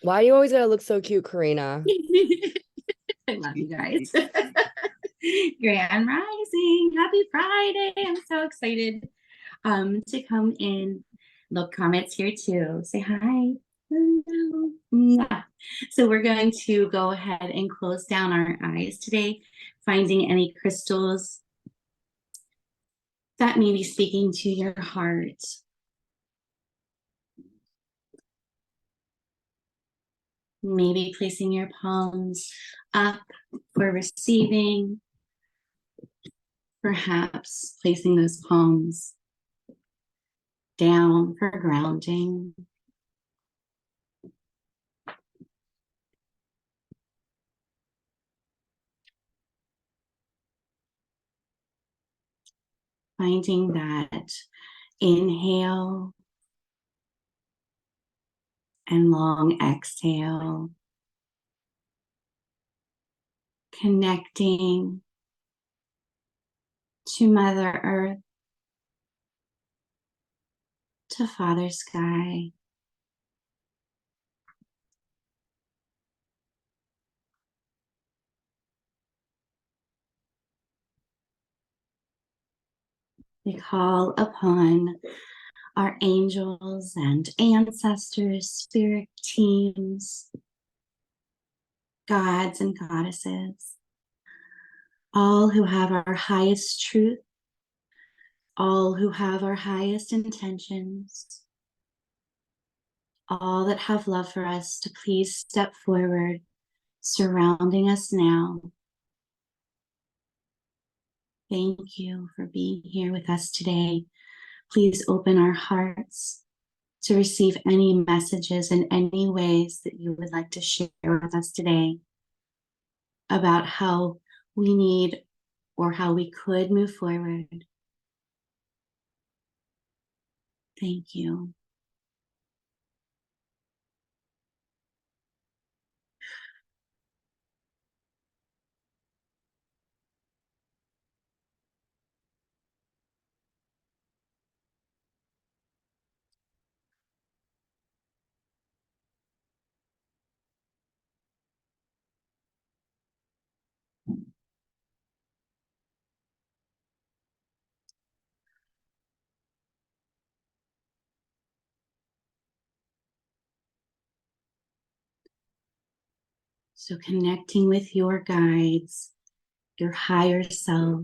Why do you always gotta look so cute, Corina? I love you guys. Grand Rising. Happy Friday. I'm so excited to come in. Look, comments here too. Say hi. Hello. Mwah. So we're going to go ahead and close down our eyes today, finding any crystals that may be speaking to your heart. Maybe placing your palms up for receiving, perhaps placing those palms down for grounding. Finding that inhale and long exhale, connecting to Mother Earth, to Father Sky. We call upon our angels and ancestors, spirit teams, gods and goddesses, all who have our highest truth, all who have our highest intentions, all that have love for us, to please step forward, surrounding us now. Thank you for being here with us today. Please open our hearts to receive any messages in any ways that you would like to share with us today about how we need or how we could move forward. Thank you. So connecting with your guides, your higher self,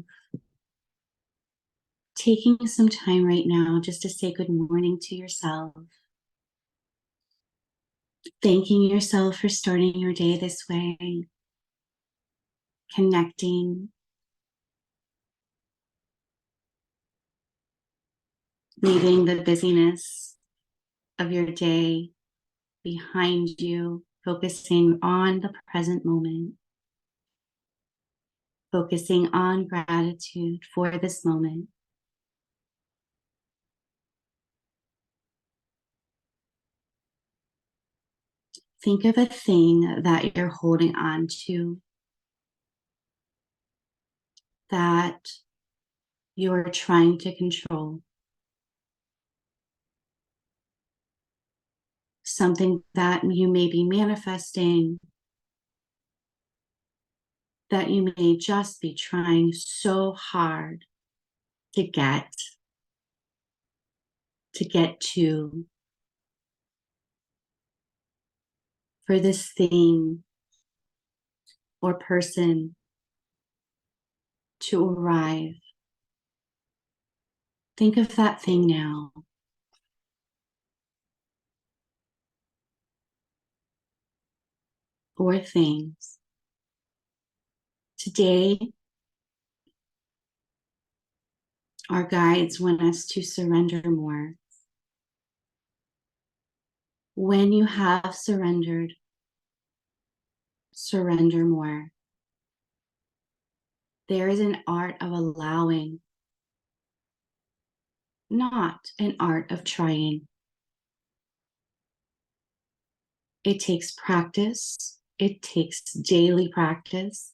taking some time right now just to say good morning to yourself. Thanking yourself for starting your day this way, connecting, leaving the busyness of your day behind you, focusing on the present moment, focusing on gratitude for this moment. Think of a thing that you're holding on to, that you're trying to control. Something that you may be manifesting, that you may just be trying so hard to get to, for this thing or person to arrive. Think of that thing now. Or things. Today, our guides want us to surrender more. When you have surrendered, surrender more. There is an art of allowing, not an art of trying. It takes practice. It takes daily practice.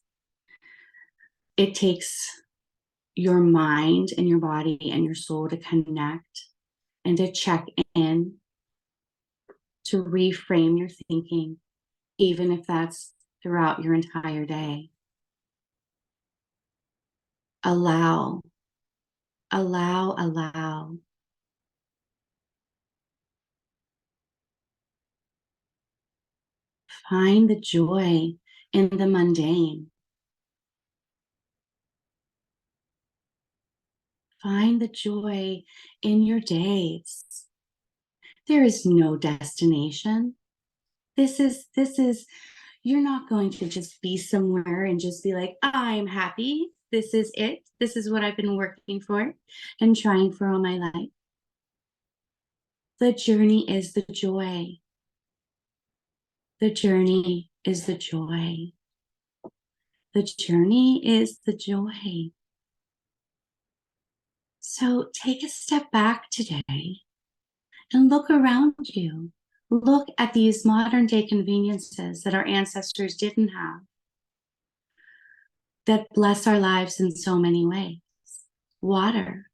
It takes your mind and your body and your soul to connect and to check in, to reframe your thinking, even if that's throughout your entire day. Allow, allow, allow. Find the joy in the mundane. Find the joy in your days. There is no destination. This is, you're not going to just be somewhere and just be like, I'm happy. This is it. This is what I've been working for and trying for all my life. The journey is the joy. The journey is the joy. The journey is the joy. So take a step back today and look around you. Look at these modern day conveniences that our ancestors didn't have, that bless our lives in so many ways. Water,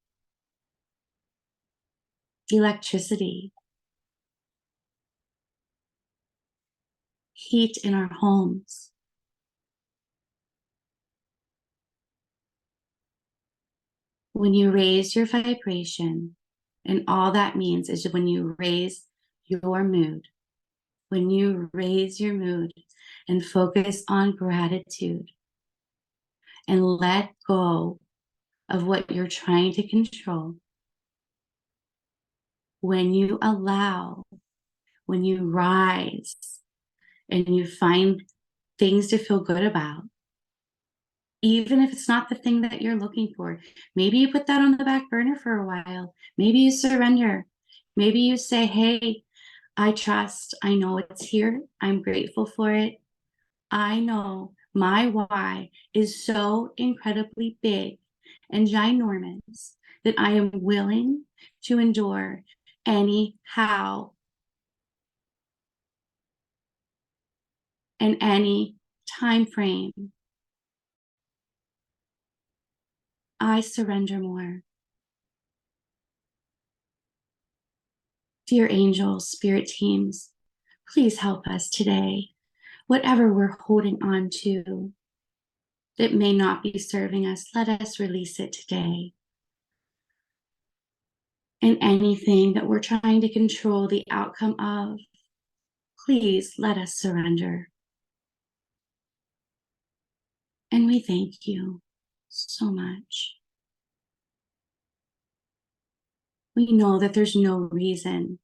electricity, heat in our homes. When you raise your vibration, and all that means is when you raise your mood, when you raise your mood and focus on gratitude and let go of what you're trying to control, when you allow, when you rise and you find things to feel good about, even if it's not the thing that you're looking for, maybe you put that on the back burner for a while. Maybe you surrender. Maybe you say, hey, I trust. I know it's here. I'm grateful for it. I know my why is so incredibly big and ginormous that I am willing to endure anyhow and any time frame. I surrender more. Dear angels, spirit teams, please help us today. Whatever we're holding on to that may not be serving us, let us release it today. And anything that we're trying to control the outcome of, please let us surrender. And we thank you so much. We know that there's no reason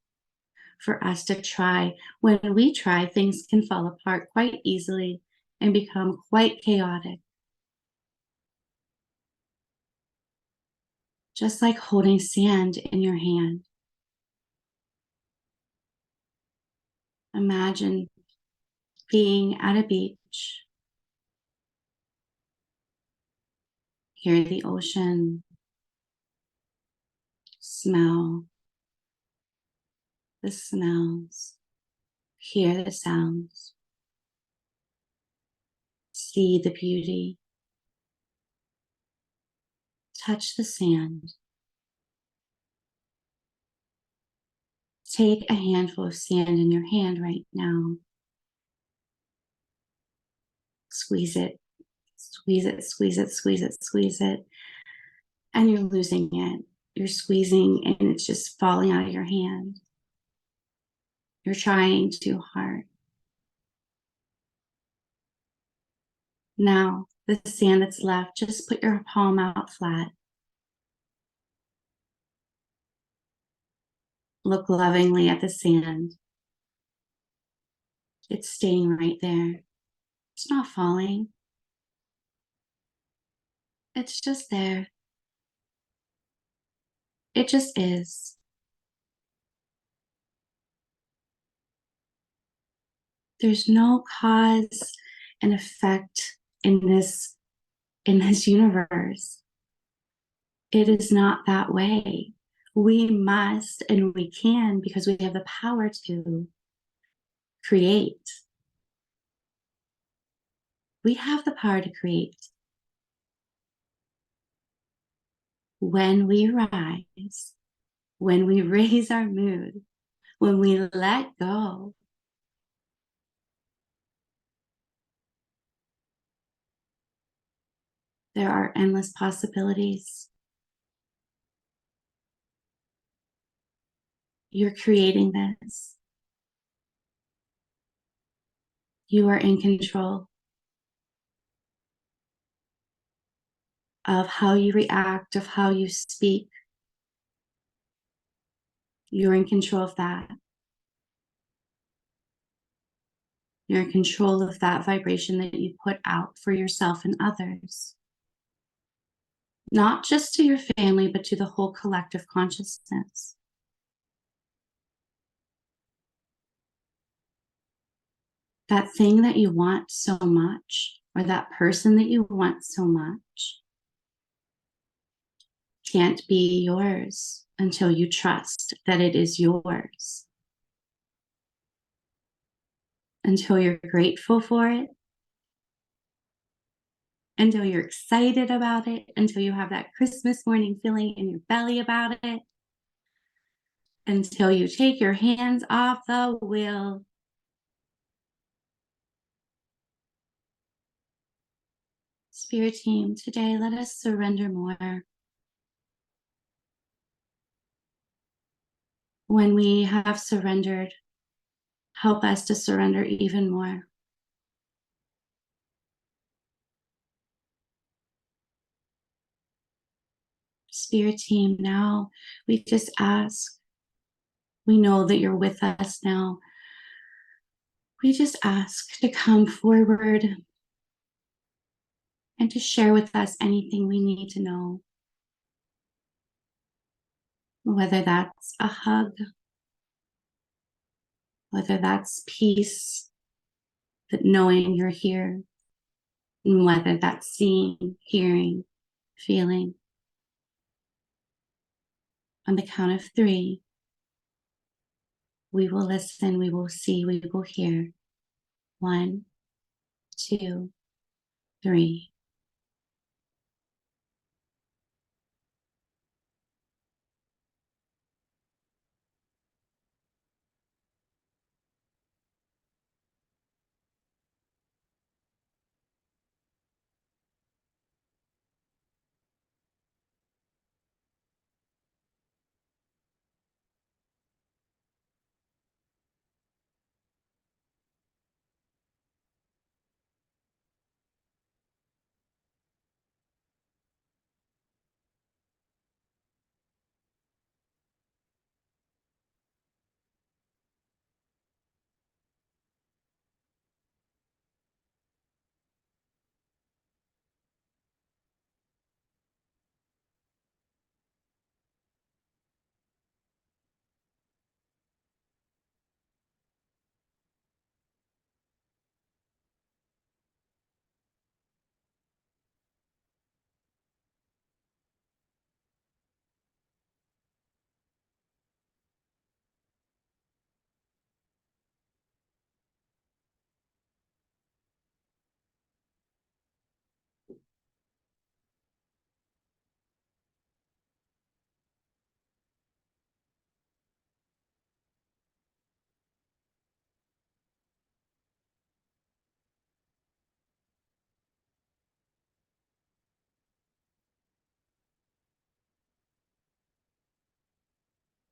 for us to try. When we try, things can fall apart quite easily and become quite chaotic. Just like holding sand in your hand. Imagine being at a beach. Hear the ocean. Smell the smells. Hear the sounds. See the beauty. Touch the sand. Take a handful of sand in your hand right now. Squeeze it, squeeze it, squeeze it, squeeze it, squeeze it. And you're losing it. You're squeezing and it's just falling out of your hand. You're trying too hard. Now, the sand that's left, just put your palm out flat. Look lovingly at the sand. It's staying right there. It's not falling. It's just there. It just is. There's no cause and effect in this universe. It is not that way. We must and we can, because we have the power to create. We have the power to create. When we rise, when we raise our mood, When we let go, there are endless possibilities. You're creating this. You are in control of how you react, of how you speak. You're in control of that. You're in control of that vibration that you put out for yourself and others. Not just to your family, but to the whole collective consciousness. That thing that you want so much, or that person that you want so much, can't be yours until you trust that it is yours. Until you're grateful for it, until you're excited about it, until you have that Christmas morning feeling in your belly about it, until you take your hands off the wheel. Spirit team, today let us surrender more. When we have surrendered, help us to surrender even more. Spirit team, now we just ask, we know that you're with us now. We just ask to come forward and to share with us anything we need to know. Whether that's a hug, whether that's peace, that knowing you're here, and whether that's seeing, hearing, feeling. On the count of 3, we will listen, we will see, we will hear. 1, 2, 3.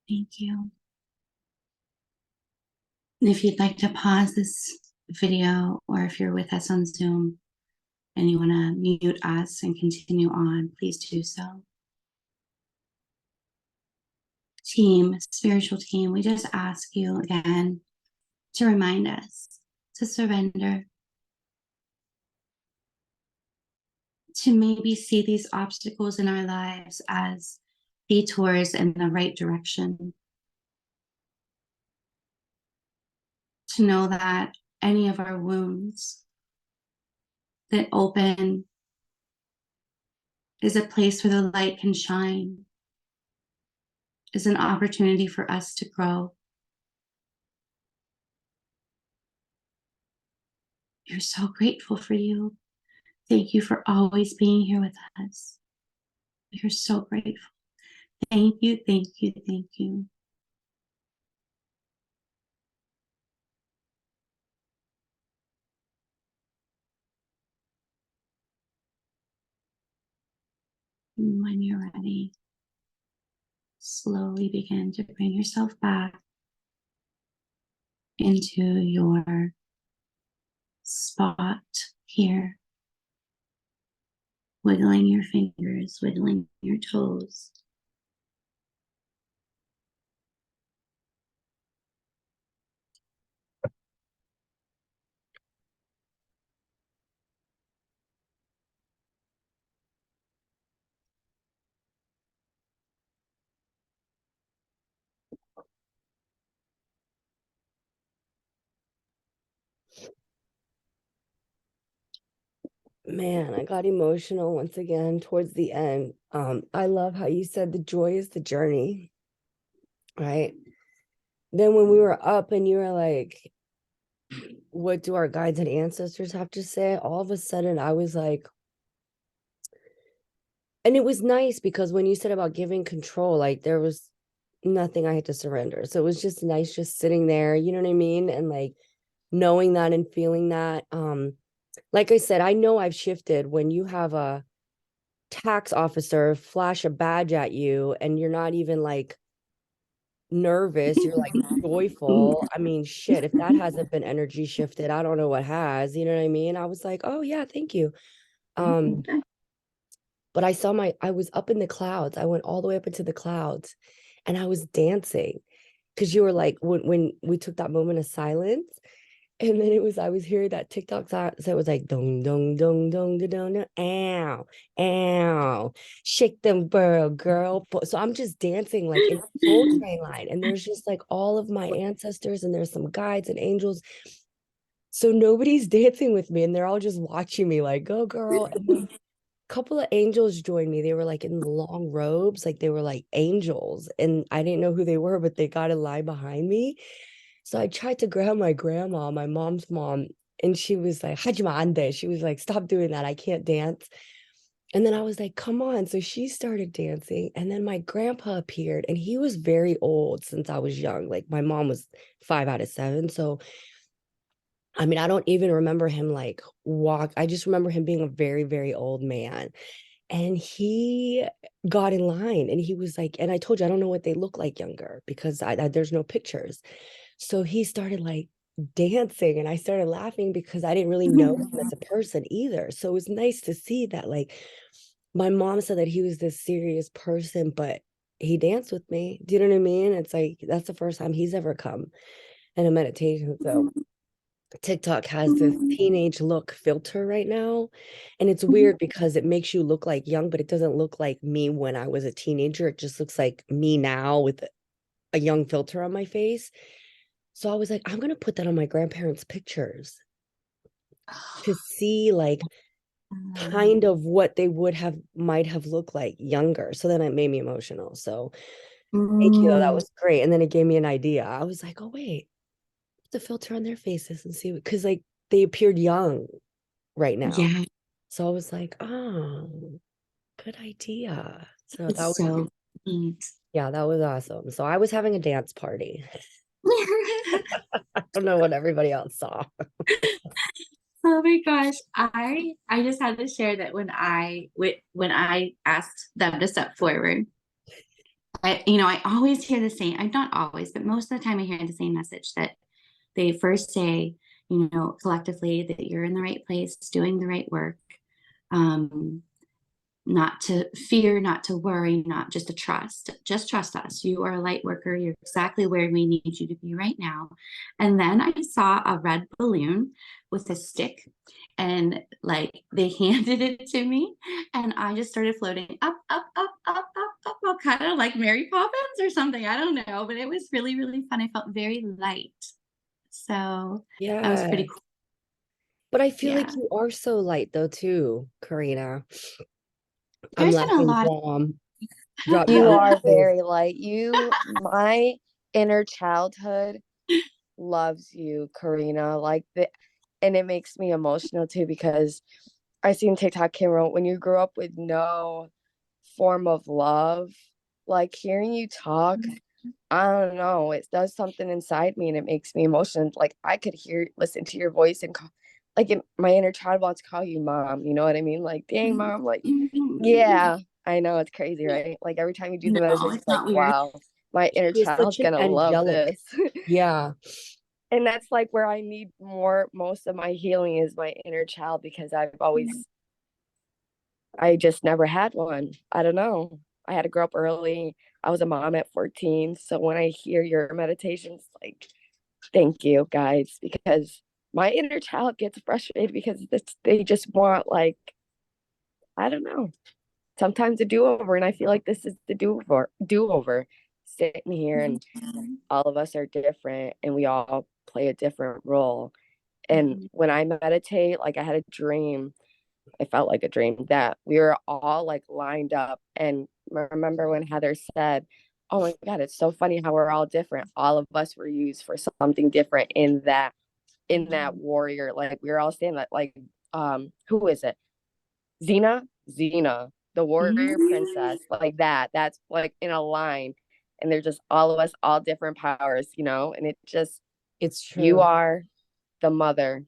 Thank you. And if you'd like to pause this video, or if you're with us on Zoom and you want to mute us and continue on, please do so. Team, spiritual team, we just ask you again to remind us to surrender, to maybe see these obstacles in our lives as detours in the right direction, to know that any of our wounds that open is a place where the light can shine, is an opportunity for us to grow. We're so grateful for you. Thank you for always being here with us. We're so grateful. Thank you, thank you, thank you. When you're ready, slowly begin to bring yourself back into your spot here, wiggling your fingers, wiggling your toes. Man, I got emotional once again towards the end. I love how you said the joy is the journey, right? Then when we were up and you were like, what do our guides and ancestors have to say? All of a sudden I was like, and it was nice because when you said about giving control, like there was nothing I had to surrender. So it was just nice just sitting there, you know what I mean? And like knowing that and feeling that. Like I said, I know I've shifted when you have a tax officer flash a badge at you and you're not even like nervous, you're like joyful. I mean, shit, if that hasn't been energy shifted, I don't know what has, you know what I mean? I was like, oh yeah, thank you. But I was up in the clouds. I went all the way up into the clouds and I was dancing because you were like, when we took that moment of silence, and then I was hearing that TikTok song, so it was like, dong, dong, dong, dong, dong, dong, dong, ow, ow, shake them, girl. So I'm just dancing like in a soul train line. And there's just like all of my ancestors, and there's some guides and angels. So nobody's dancing with me, and they're all just watching me like, go, girl. And then couple of angels joined me. They were like in the long robes, like they were like angels. And I didn't know who they were, but they got in line behind me. So I tried to grab my grandma, my mom's mom, and she was like, Hajima ande. She was like, stop doing that. I can't dance. And then I was like, come on. So she started dancing. And then my grandpa appeared, and he was very old since I was young. Like my mom was 5 out of 7. So I mean, I don't even remember him like walk. I just remember him being a very, very old man. And he got in line and he was like, and I told you, I don't know what they look like younger because there's no pictures. So he started like dancing and I started laughing because I didn't really know him as a person either. So it was nice to see that like my mom said that he was this serious person, but he danced with me. Do you know what I mean? It's like that's the first time he's ever come in a meditation. So TikTok has this teenage look filter right now. And it's weird because it makes you look like young, but it doesn't look like me when I was a teenager. It just looks like me now with a young filter on my face. So I was like, I'm going to put that on my grandparents' pictures to see like kind of what they would have might have looked like younger. So then it made me emotional. So thank you. That was great. And then it gave me an idea. I was like, oh, wait, put the filter on their faces and see what, because like they appeared young right now. Yeah, So I was like, oh, good idea. So that it's was, so neat. yeah, that was awesome. So I was having a dance party. I don't know what everybody else saw. Oh my gosh, I just had to share that when I asked them to step forward, I always hear the same. I'm not always, but most of the time I hear the same message that they first say, collectively that you're in the right place, doing the right work. Um, Not to fear, not to worry, not just to trust. Just trust us. You are a light worker. You're exactly where we need you to be right now. And then I saw a red balloon with a stick, and like they handed it to me, and I just started floating up, up, up, up, up, up, kind of like Mary Poppins or something. I don't know, but it was really, really fun. I felt very light. So that was Yeah. pretty cool. But I feel like Yeah. you are so light though too, Corina. I'm There's been a laughing. lot. Drop You down, are please. very light. My inner childhood loves you, Karina. And it makes me emotional too because I seen TikTok came around when you grew up with no form of love. Like hearing you talk, I don't know, it does something inside me and it makes me emotional. Like I could listen to your voice and my inner child wants to call you mom. You know what I mean? Like, dang, mom. Like, yeah. I know, it's crazy, right? Like every time you do the No, meditation, it's it's like, not weird. wow, my inner You're such child's an gonna love angelic. this. Yeah. And that's like where I need most of my healing is my inner child, because I just never had one. I don't know. I had to grow up early. I was a mom at 14. So when I hear your meditations, like, thank you guys, because my inner child gets frustrated because they just want, like, I don't know, sometimes a do-over. And I feel like this is the do-over, sitting here, and Mhm. all of us are different and we all play a different role. And Mhm. when I meditate, like I had a dream, it felt like a dream that we were all like lined up. And I remember when Heather said, oh my God, it's so funny how we're all different. All of us were used for something different in that warrior. Like we were all saying that, like, who is it? Xena, the warrior Mhm. princess, like that. That's like in a line. And they're just all of us, all different powers, and it just, It's you true. are the mother,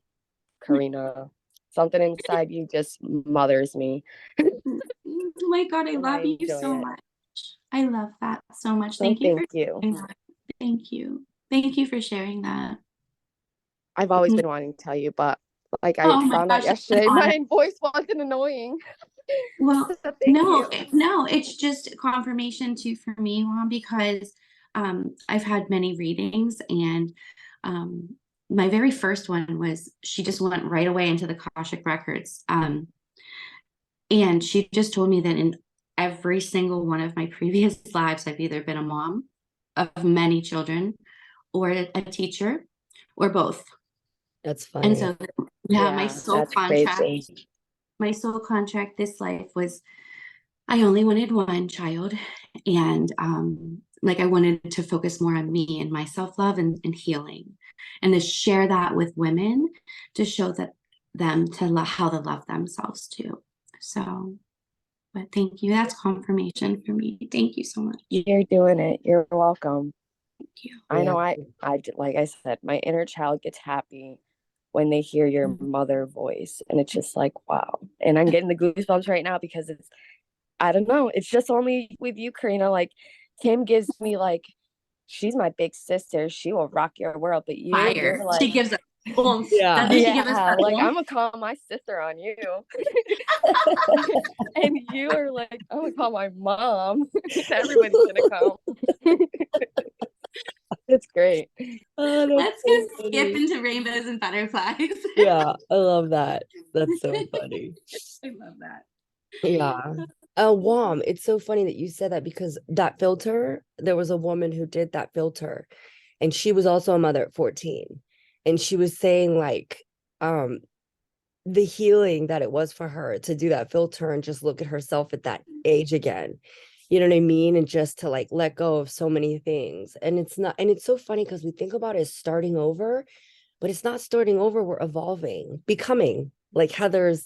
Corina. Something inside you just mothers me. Oh my God, I And I love you enjoy so it. much. I love that so much. So Thank you for thank you. sharing that. Thank you. Thank you for sharing that. I've always been wanting to tell you, but like I Oh my found out gosh, it's an yesterday, honor. my voice wasn't annoying. Well, So thank no, you. no, it's just confirmation too for me, Juan, because I've had many readings, and um, my very first one was she just went right away into the Akashic records. And she just told me that in every single one of my previous lives, I've either been a mom of many children or a teacher or both. That's And funny. so, yeah, Yeah, that's crazy. my soul contract this life was I only wanted one child. And like I wanted to focus more on me and my self-love and healing, and to share that with women, to show that them to how to love themselves too. So, but thank you. That's confirmation for me. Thank you so much. You're doing it. You're welcome. Thank you. I Yeah. know like I said, my inner child gets happy when they hear your Mhm. mother voice. And it's just like, wow. And I'm getting the goosebumps right now because I don't know, it's just only with you, Karina. Like Kim gives me like, she's my big sister. She will rock your world. But you're Fire. She like, gives us oomph. Yeah. Doesn't she give us yeah, that like I'm oomph? gonna call my sister on you. And you are like, I'm gonna call my mom. Everybody's gonna come. It's great. Oh, that's Let's so go skip funny. into rainbows and butterflies. Yeah, I love that. That's so funny. I love that. Yeah. Wom, it's so funny that you said that because that filter, there was a woman who did that filter, and she was also a mother at 14. And she was saying like um the healing that it was for her to do that filter and just look at herself at that age again. You know what I mean? And just to like let go of so many things. And it's not, and it's so funny because we think about it as starting over, but it's not starting over. We're evolving, becoming like Heather's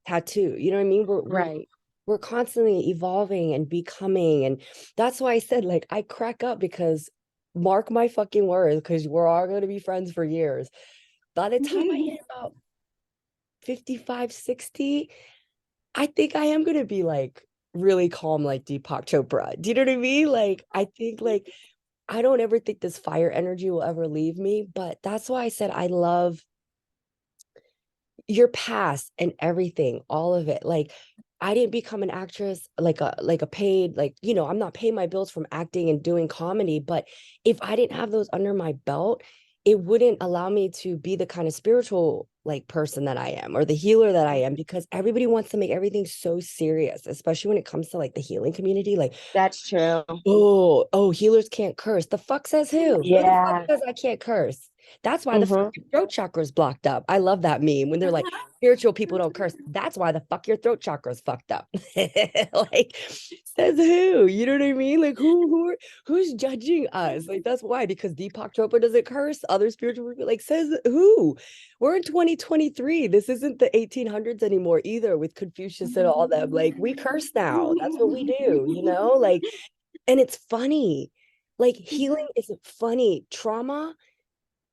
tattoo. You know what I mean? Right. We're constantly evolving and becoming. And that's why I said, like, I crack up because mark my fucking words, because we're all going to be friends for years. By the time I hit about 55, 60, I think I am going to be like really calm, like Deepak Chopra. Do you know what I mean? Like, I think, like, I don't ever think this fire energy will ever leave me. But that's why I said I love your past and everything, all of it. Like, I didn't become an actress like a paid, like, I'm not paying my bills from acting and doing comedy, but if I didn't have those under my belt, it wouldn't allow me to be the kind of spiritual like person that I am, or the healer that I am, because everybody wants to make everything so serious, especially when it comes to like the healing community. Like, That's true. oh, healers can't curse. The fuck says who? Who the fuck Yeah. says I can't curse? That's why the Mm-hmm. fucking throat chakra is blocked up. I love that meme when they're like, spiritual people don't curse. That's why the fuck your throat chakra is fucked up. Like, says who? You know what I mean? Like, who's judging us? Like, that's why, because Deepak Chopra doesn't curse. Other spiritual people, like, says who? We're in 2023. This isn't the 1800s anymore either, with Confucius and all them. Like, we curse now. That's what we do, Like, and it's funny. Like, healing isn't funny. Trauma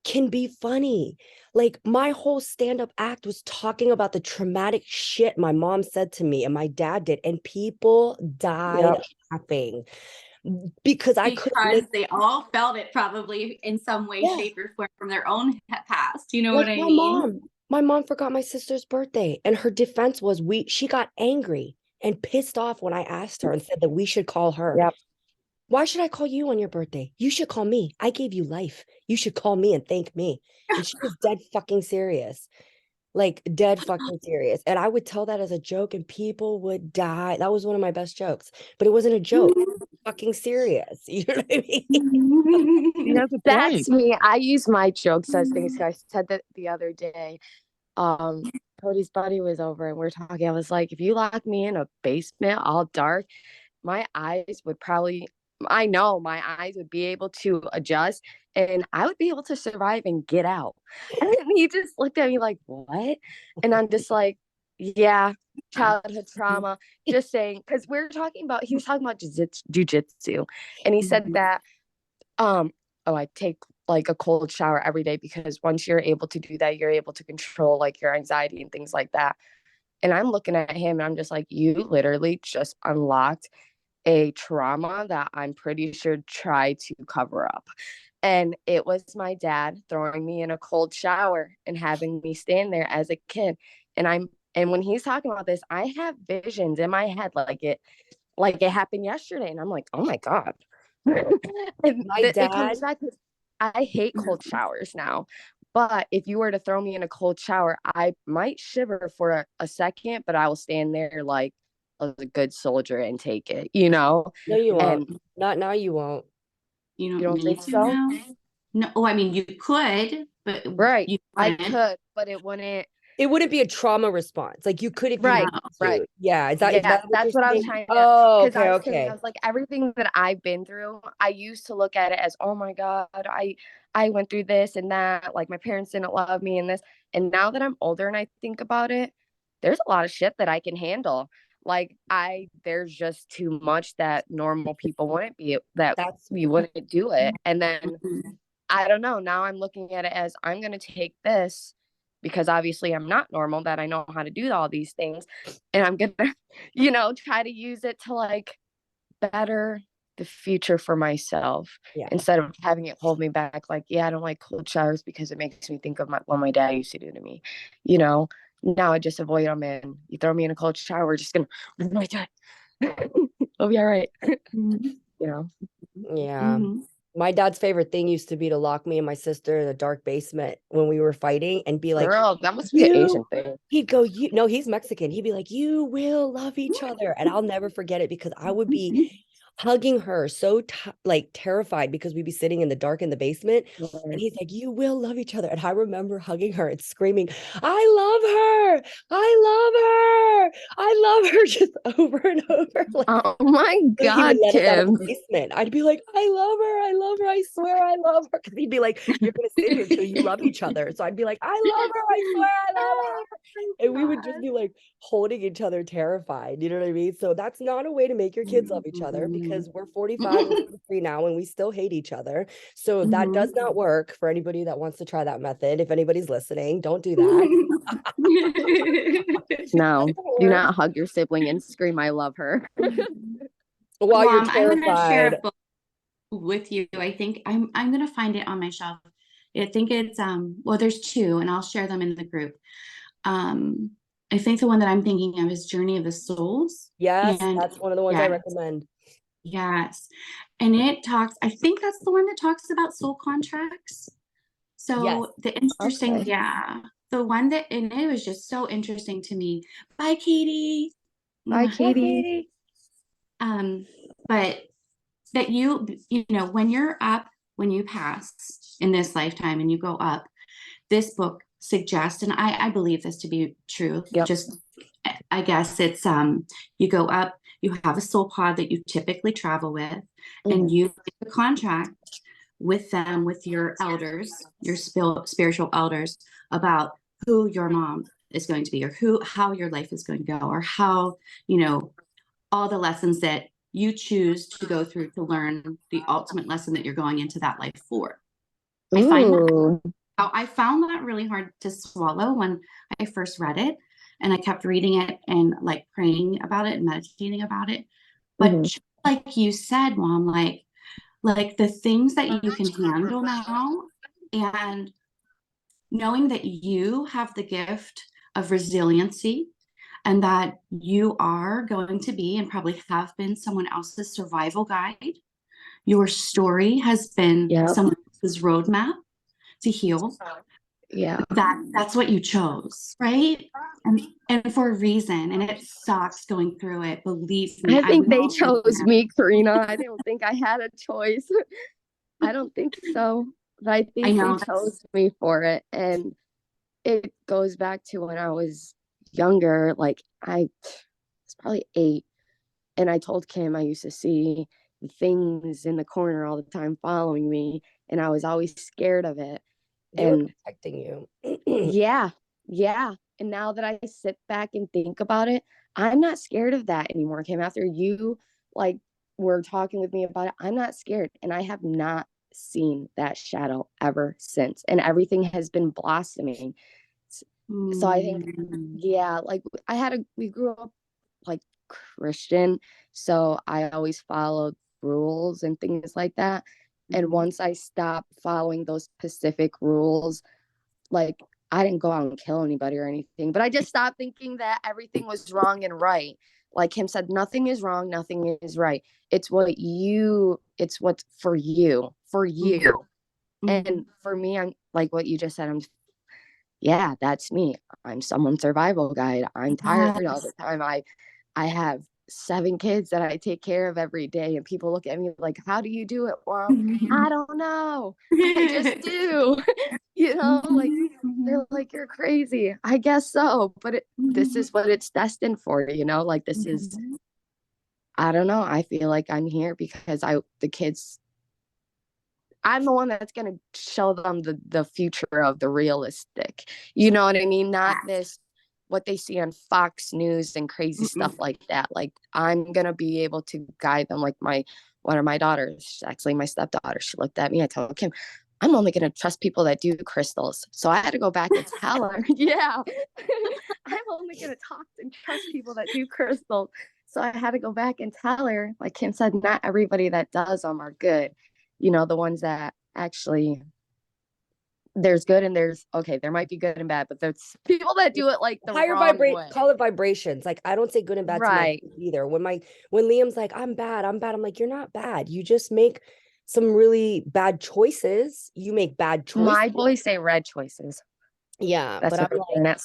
can be funny. Like my whole stand-up act was talking about the traumatic shit my mom said to me and my dad did, and people died Yep. laughing because I couldn't Because make, they all felt it probably in some way, yeah, shape, or form from their own past. You know like what I mean? my mom forgot my sister's birthday, and her defense was she got angry and pissed off when I asked her and said that we should call her. Yep. Why should I call you on your birthday? You should call me. I gave you life. You should call me and thank me. And she was dead fucking serious. Like dead fucking serious. And I would tell that as a joke and people would die. That was one of my best jokes, but it wasn't a joke. It was fucking serious. You know what I mean? You know, that's me. I use my jokes as things. I said that the other day. Cody's buddy was over and we are talking. I was like, if you lock me in a basement all dark, my eyes would probably, I know my eyes would be able to adjust and I would be able to survive and get out. And he just looked at me like, what? And I'm just like, yeah, childhood trauma. Just saying, because he was talking about jujitsu. And he said that, I take like a cold shower every day because once you're able to do that, you're able to control like your anxiety and things like that. And I'm looking at him and I'm just like, you literally just unlocked a trauma that I'm pretty sure tried to cover up. And it was my dad throwing me in a cold shower and having me stand there as a kid. And when he's talking about this, I have visions in my head like it happened yesterday. And I'm like, oh my God. And My it dad, comes back to I hate cold showers now. But if you were to throw me in a cold shower, I might shiver for a second, but I will stand there like a good soldier and take it, you know? no, you won't. And Not now, you won't. You you don't don't need think to so? now. No, oh, I mean, you could, but Right. you I couldn't. could, but it wouldn't. It wouldn't be a trauma response. Like you could if you No. Right. wanted Right. to. Yeah. Is Yeah, that what you're that's what I was saying? trying to, Oh, because okay, I was saying, I okay. was like, everything that I've been through, I used to look at it as, oh my God, I went through this and that, like my parents didn't love me and this. And now that I'm older and I think about it, there's a lot of shit that I can handle. Like there's just too much that normal people wouldn't be, that That's we wouldn't do it. And then Mhm. I don't know. Now I'm looking at it as I'm going to take this because obviously I'm not normal, that I know how to do all these things. And I'm going to, try to use it to like better the future for myself yeah. instead of having it hold me back. Like, yeah, I don't like cold showers because it makes me think of what my dad used to do to me. Now I just avoid them, and you throw me in a cold shower, we're just going to, my dad. I'll be all right. Mhm. you know? Yeah. Mhm. My dad's favorite thing used to be to lock me and my sister in a dark basement when we were fighting and be like, Girl, that must be an you, Asian thing. he'd go, no, he's Mexican. He'd be like, you will love each other. And I'll never forget it because I would be hugging her so like terrified because we'd be sitting in the dark in the basement. And he's like, you will love each other. And I remember hugging her and screaming, I love her. I love her. I love her just over and over. Like, Oh my so he would God, let us out of the Kim. basement. I'd be like, I love her. I love her. I swear I love her. Because he'd be like, you're going to sit here till you love each other. So I'd be like, I love her. I swear I love her. And we would just be like holding each other terrified. You know what I mean? So that's not a way to make your kids love each other because we're 45 and 43 now and we still hate each other. So that does not work for anybody that wants to try that method. If anybody's listening, don't do that. No, do not hug your sibling and scream, I love her. While you're I'm gonna share terrified. a book with you. I think I'm gonna find it on my shelf. I think it's well, there's two, and I'll share them in the group. I think the one that I'm thinking of is Journey of the Souls. Yes, And that's one of the ones I yeah, recommend. yes. And it talks, I think that's the one that talks about soul contracts. Yes. So the interesting, Okay. yeah, the one that, and it was just so interesting to me. Bye, Katie. Bye, Mwah. Hi, Katie. Katie. But that when you're up, when you pass in this lifetime and you go up, this book suggests, and I believe this to be true, Yep. just I guess it's you go up, you have a soul pod that you typically travel with, and you make a contract with them, with your elders, your spiritual elders, about who your mom is going to be, or how your life is going to go, or how, all the lessons that you choose to go through to learn the ultimate lesson that you're going into that life for. Ooh. I found that really hard to swallow when I first read it, and I kept reading it and like praying about it and meditating about it. But just like you said, Mom, like the things that you can handle now, and knowing that you have the gift of resiliency, and that you are going to be and probably have been someone else's survival guide. Your story has been Yep. someone else's roadmap to heal. Yeah. That's what you chose, right? And for a reason. And it sucks going through it. Believe me, I think they will chose that. me, Corina. I don't think I had a choice. I don't think so. But I think know they chose me for it. And it goes back to when I was younger. Like I was probably 8. And I told Kim I used to see things in the corner all the time following me. And I was always scared of it. They were And protecting you. yeah. And now that I sit back and think about it, I'm not scared of that anymore, Kim. After you like were talking with me about it, I'm not scared. And I have not seen that shadow ever since. And everything has been blossoming. So I think, yeah, like we grew up like Christian. So I always followed rules and things like that. And once I stopped following those specific rules, like I didn't go out and kill anybody or anything, but I just stopped thinking that everything was wrong and right. Like Kim said, nothing is wrong, nothing is right. It's what's for you, And for me, I'm like what you just said, yeah, that's me. I'm someone's survival guide. I'm tired all the time. I have 7 kids that I take care of every day, and people look at me like, how do you do it? Well, I don't know. I just do. Like they're like, you're crazy. I guess so, but this is what it's destined for, like this is, I don't know. I feel like I'm here because the kids, I'm the one that's going to show them the future of the realistic, you know what I mean? Not this, what they see on Fox News and crazy stuff like that. Like I'm going to be able to guide them. Like one of my daughters, actually my stepdaughter, she looked at me. I told Kim, I'm only going to trust people that do crystals. So I had to go back and tell her, yeah, I'm only going to talk and trust people that do crystals. So I had to go back and tell her, like Kim said, not everybody that does them are good. The ones that actually, there's good and there's, okay, there might be good and bad, but there's people that do it like the higher wrong way. Call it vibrations. Like I don't say good and bad to my kids either. When Liam's like, I'm bad, I'm like, you're not bad. You just make some really bad choices. You make bad choices. My boys say red choices. Yeah, that's but I'm like,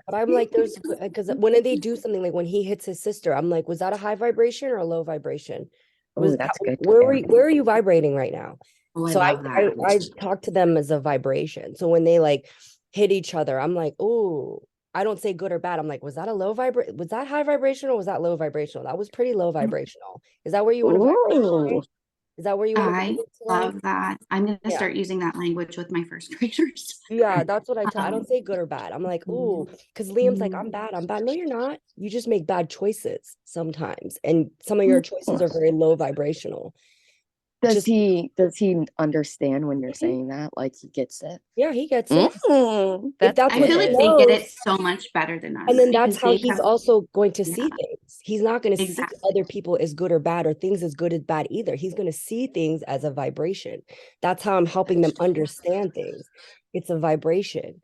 but I'm like, there's, because when they do something, like when he hits his sister, I'm like, was that a high vibration or a low vibration? That's good. Where are you vibrating right now? So I talk to them as a vibration. So when they like hit each other, I'm like, oh, I don't say good or bad. I'm like, was that a low vibration? Was that high vibrational or was that low vibrational? That was pretty low vibrational. Is that where you want to vibrate? Is that where you want to I love that. I'm going to start using that language with my first graders. Yeah, that's what I don't say good or bad. I'm like, ooh, because Liam's like, I'm bad. No, you're not. You just make bad choices sometimes. And some of your choices are very low vibrational. Does he understand when you're saying that? Like he gets it? Yeah, he gets it. I feel like they get it so much better than us. And then that's how he's also going to see things. He's not going to see other people as good or bad, or things as good as bad either. He's going to see things as a vibration. That's how I'm helping them understand things. It's a vibration.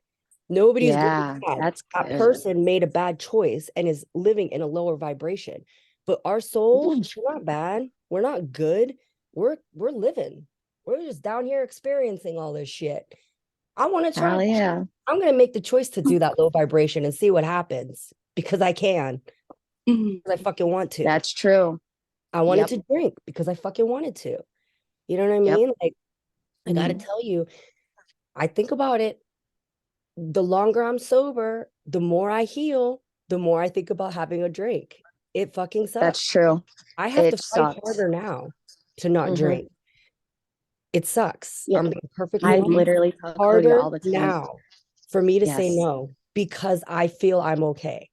Nobody's good or bad. That's that good. person made a bad choice and is living in a lower vibration. But our souls, we're not bad. We're not good. We're living. We're just down here experiencing all this shit. I want to try. Yeah. I'm going to make the choice to do that low vibration and see what happens because I can. Because I fucking want to. That's true. I wanted to drink because I fucking wanted to. You know what I mean? Like, I got to tell you, I think about it. The longer I'm sober, the more I heal, the more I think about having a drink. It fucking sucks. That's true. I have to fight harder now to not drink. It sucks. I'm being perfectly honest. Literally harder all the time now for me to say no because I feel I'm okay.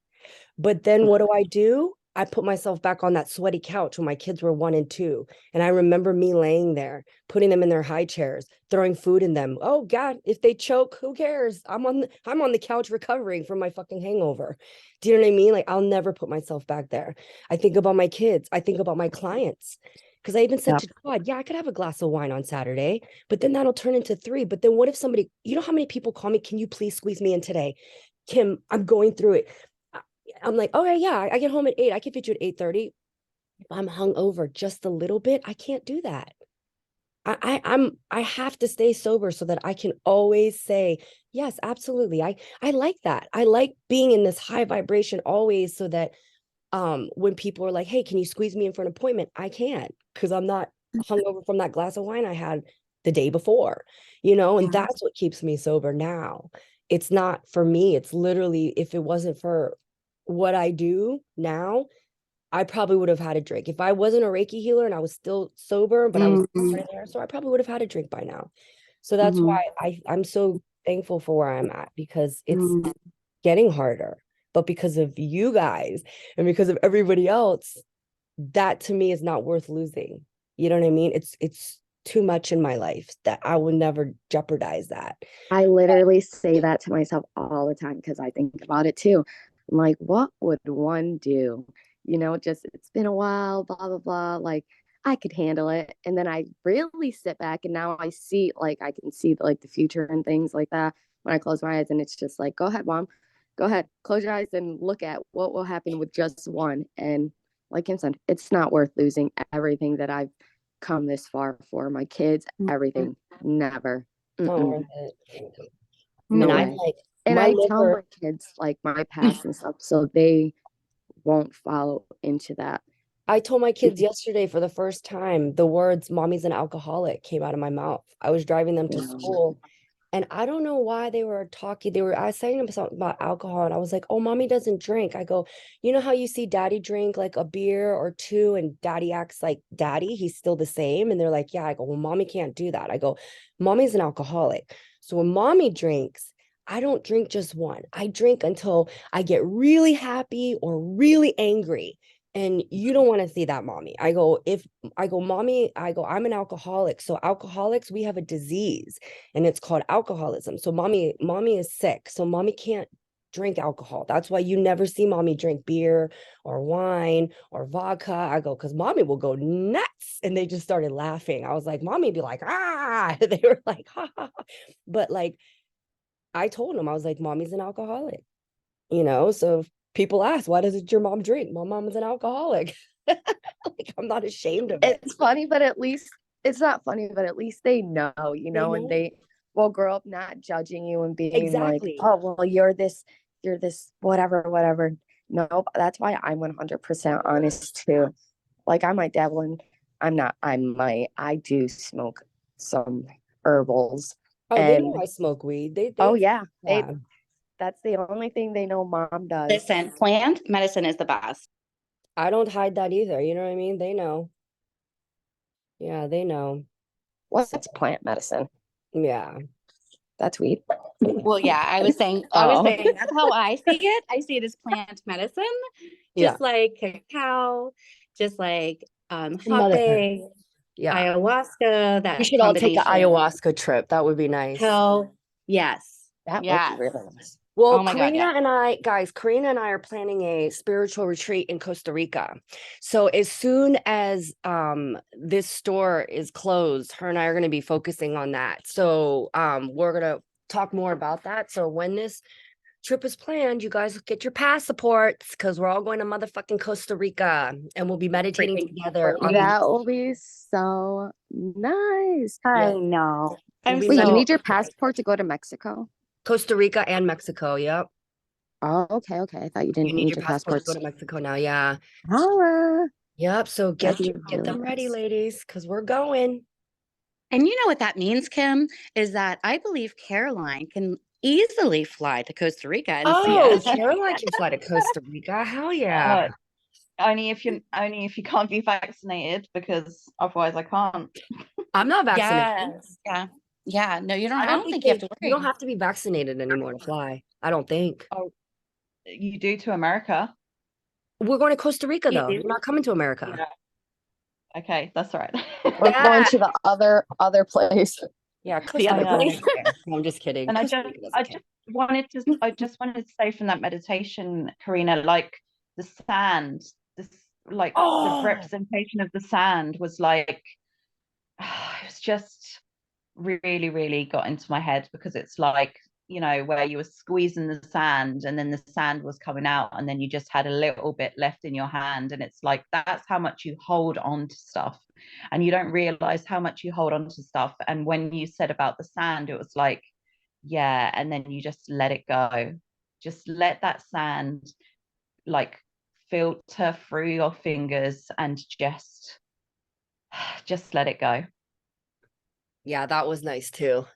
But then what do? I put myself back on that sweaty couch when my kids were 1 and 2. And I remember me laying there, putting them in their high chairs, throwing food in them. Oh God, if they choke, who cares? I'm on the couch recovering from my fucking hangover. Do you know what I mean? Like, I'll never put myself back there. I think about my kids. I think about my clients. Because I even said to Todd, yeah, I could have a glass of wine on Saturday, but then that'll turn into 3. But then what if somebody, you know how many people call me, can you please squeeze me in today? Kim, I'm going through it. I'm like, okay, yeah, I get home at 8. I can fit you at 8:30. If I'm hungover just a little bit, I can't do that. I have to stay sober so that I can always say, yes, absolutely. I like that. I like being in this high vibration always, so that when people are like, hey, can you squeeze me in for an appointment? I can't, because I'm not hungover from that glass of wine I had the day before, and that's what keeps me sober now. It's not for me. It's literally, if it wasn't for what I do now, I probably would have had a drink. If I wasn't a Reiki healer and I was still sober, but I was there, so I probably would have had a drink by now. So that's why I'm so thankful for where I'm at, because it's getting harder. But because of you guys and because of everybody else, that to me is not worth losing. You know what I mean? It's too much in my life that I will never jeopardize that. I literally say that to myself all the time because I think about it too. I'm like, what would one do? Just it's been a while, blah, blah, blah. Like, I could handle it. And then I really sit back and now I see, like, I can see like the future and things like that when I close my eyes. And it's just like, go ahead, mom, go ahead, close your eyes and look at what will happen with just one. And like Kim said, it's not worth losing everything that I've come this far for. My kids, everything, never. Not Mm-mm. worth it. No And way. I'm like, And my I tell liver, my kids like my past and stuff so they won't follow into that. I told my kids yesterday for the first time, the words "mommy's an alcoholic" came out of my mouth. I was driving them to school, and I don't know why they were talking. I was saying something about alcohol, and I was like, "Oh, mommy doesn't drink." I go, "You know how you see daddy drink like a beer or two, and daddy acts like daddy? He's still the same." And they're like, "Yeah." I go, "Well, mommy can't do that." I go, "Mommy's an alcoholic. So when mommy drinks, I don't drink just one. I drink until I get really happy or really angry. And you don't want to see that, mommy." I go, "Mommy," I go, "I'm an alcoholic. So alcoholics, we have a disease and it's called alcoholism. So mommy is sick. So mommy can't drink alcohol. That's why you never see mommy drink beer or wine or vodka." I go, "Because mommy will go nuts." And they just started laughing. I was like, "Mommy be like, ah." They were like, ha, ha, ha. But like, I told them, I was like, "Mommy's an alcoholic." So if people ask, "Why doesn't your mom drink?" "My mom is an alcoholic." Like, I'm not ashamed of it. It's funny, but at least it's not funny, but at least they know, They and know. they will grow up not judging you and being like, Exactly. oh, well, you're this, whatever, whatever. No, that's why I'm 100% honest too. Like, I might dabble in, I do smoke some herbals. Oh, they know And I smoke weed. They oh, yeah, yeah. that's the only thing they know mom does. Listen, plant medicine is the best. I don't hide that either. You know what I mean? They know. Yeah, they know. So, What's plant medicine? yeah. That's weed. Well, yeah, I was saying Oh. that's how I see it. I see it as plant medicine, Yeah. just like cacao, just like Motherhood. hape, Yeah. ayahuasca, We that should all take an combination. ayahuasca trip. That would be nice. Hell, yes. That would Yes. be really nice. Well, Oh my God, yeah. Corina and I are planning a spiritual retreat in Costa Rica. So as soon as this store is closed, her and I are going to be focusing on that. So we're going to talk more about that. So when this trip is planned, you guys get your passports, because we're all going to motherfucking Costa Rica, and we'll be meditating together on That will be so nice. I yeah. know. We'll I'm be Wait, you so need your passport to go to Mexico? Costa Rica and Mexico. Yep. Oh, okay, okay. I thought you You didn't need need your your passport to go passports. to Mexico now. Yeah. Holla. Yep. So That'd be get really them ready, nice. ladies, because we're going. And you know what that means, Kim, is that I believe Caroline can easily fly to Costa Rica and see Oh, us. Caroline can fly to Costa Rica. Hell yeah. Only if you can't be vaccinated, because otherwise I can't. I'm not vaccinated. Yes. Yeah. Yeah. No, you don't. I I don't don't think think you have to you don't worry. have to be vaccinated anymore to fly. I don't think. Oh, you do to America. We're going to Costa Rica though. It You're is. not coming to America. Yeah. Okay, that's all right. We're going to the other place. Yeah, The Costa other Rica. place. No, I'm just kidding. And Costa Rica doesn't count. I just wanted to say from that meditation, Corina, like the sand, this like the Oh, representation of the sand was like it was just really, really got into my head because it's like, you know, where you were squeezing the sand and then the sand was coming out and then you just had a little bit left in your hand. And it's like, that's how much you hold on to stuff. And you don't realize how much you hold on to stuff. And when you said about the sand, it was like, yeah. And then you just let it go. Just let that sand like filter through your fingers and just let it go. yeah, that was nice too.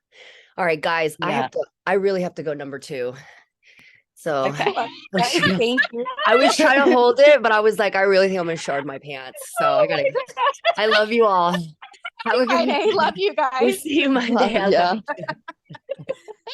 All right, guys, Yeah. I really have to go number 2. So Okay. Thank you. I was trying to hold it, but I was like, I really think I'm gonna shard my pants. So I gotta go. I love you all. Have a good Friday. Love you We'll guys. see you Monday. I love ya. you too.